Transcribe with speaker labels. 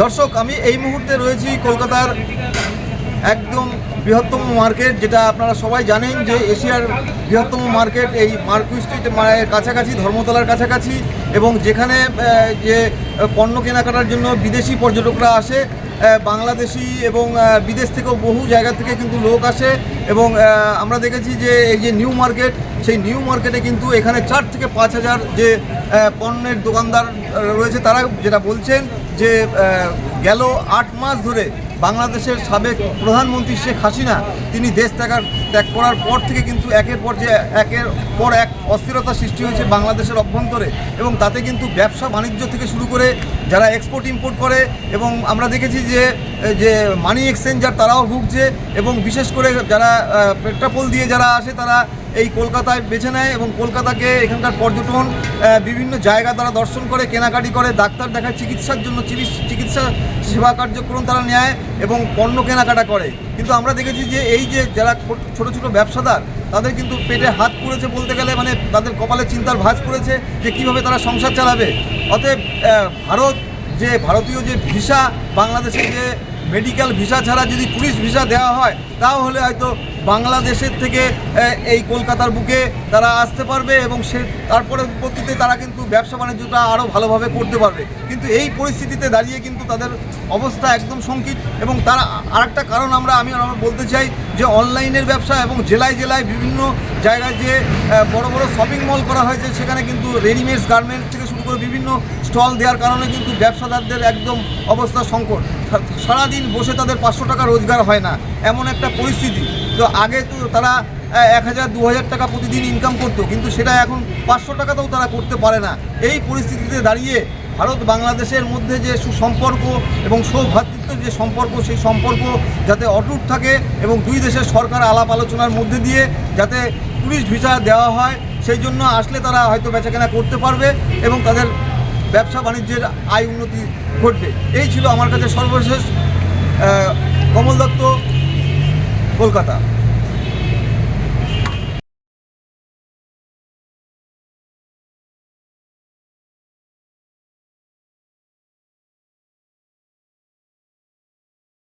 Speaker 1: দর্শক, আমি এই মুহূর্তে রয়েছি কলকাতার একদম বৃহত্তম মার্কেট, যেটা আপনারা সবাই জানেন যে এশিয়ার বৃহত্তম মার্কেট এই মার্কুই স্ট্রিট কাছাকাছি, ধর্মতলার কাছাকাছি, এবং যেখানে যে পণ্য কেনাকাটার জন্য বিদেশি পর্যটকরা আসে, বাংলাদেশি এবং বিদেশ থেকেও বহু জায়গা থেকে কিন্তু লোক আসে। এবং আমরা দেখেছি যে এই যে নিউ মার্কেট, সেই নিউ মার্কেটে কিন্তু এখানে 4 থেকে 5 হাজার যে পণ্যের দোকানদার রয়েছে, তারা যেটা বলছেন যে গেল 8 মাস ধরে বাংলাদেশের সাবেক প্রধানমন্ত্রী শেখ হাসিনা তিনি দেশ ত্যাগ করার পর থেকে কিন্তু একের পর এক অস্থিরতা সৃষ্টি হয়েছে বাংলাদেশের অভ্যন্তরে, এবং তাতে কিন্তু ব্যবসা বাণিজ্য থেকে শুরু করে যারা এক্সপোর্ট ইম্পোর্ট করে, এবং আমরা দেখেছি যে মানি এক্সচেঞ্জার তারাও ভুগছে, এবং বিশেষ করে যারা পেট্রাপোল দিয়ে যারা আসে তারা এই কলকাতায় বেছে নেয়, এবং কলকাতাকে এখানকার পর্যটন বিভিন্ন জায়গা তারা দর্শন করে, কেনাকাটি করে, ডাক্তার দেখায়, চিকিৎসার জন্য চিকিৎসা সেবা কার্যক্রম তারা নেয় এবং পণ্য কেনাকাটা করে। কিন্তু আমরা দেখেছি যে এই যে যারা ছোট ছোট ব্যবসাদার, তাদের কিন্তু পেটে হাত পড়েছে বলতে গেলে, মানে তাদের কপালে চিন্তার ভাঁজ পড়েছে যে কীভাবে তারা সংসার চালাবে। অতএব ভারতীয় যে ভিসা, বাংলাদেশে যে মেডিকেল ভিসা ছাড়া যদি ট্যুরিস্ট ভিসা দেওয়া হয়, তাহলে হয়তো বাংলাদেশের থেকে এই কলকাতার বুকে তারা আসতে পারবে, এবং তারপরে পরবর্তীতে তারা কিন্তু ব্যবসা বাণিজ্যটা আরও ভালোভাবে করতে পারবে। কিন্তু এই পরিস্থিতিতে দাঁড়িয়ে কিন্তু তাদের অবস্থা একদম সংকট। এবং তারা আরেকটা কারণ আমি বলতে চাই যে অনলাইনের ব্যবসা, এবং জেলায় জেলায় বিভিন্ন জায়গায় যে বড় বড় শপিং মল করা হয়েছে, সেখানে কিন্তু রেডিমেডস গার্মেন্টস থেকে শুরু করে বিভিন্ন স্টল দেওয়ার কারণে কিন্তু ব্যবসাদারদের একদম অবস্থা সংকট। সারাদিন বসে তাদের 500 টাকা রোজগার হয় না, এমন একটা পরিস্থিতি। তো আগে তো তারা 1000-2000 টাকা প্রতিদিন ইনকাম করতো, কিন্তু সেটা এখন 500 টাকাতেও তারা করতে পারে না। এই পরিস্থিতিতে দাঁড়িয়ে ভারত বাংলাদেশের মধ্যে যে সুসম্পর্ক এবং সৌভ্রাতৃত্বের যে সম্পর্ক, সেই সম্পর্ক যাতে অটুট থাকে, এবং দুই দেশের সরকার আলাপ আলোচনার মধ্যে দিয়ে যাতে ট্যুরিস্ট ভিসা দেওয়া হয়, সেই জন্য আসলে তারা হয়তো বেচাকেনা করতে পারবে এবং তাদের ব্যবসা বাণিজ্যের আয় উন্নতি ঘটবে। এই ছিল আমার কাছে সর্বশেষ। কমল দত্ত, কলকাতা।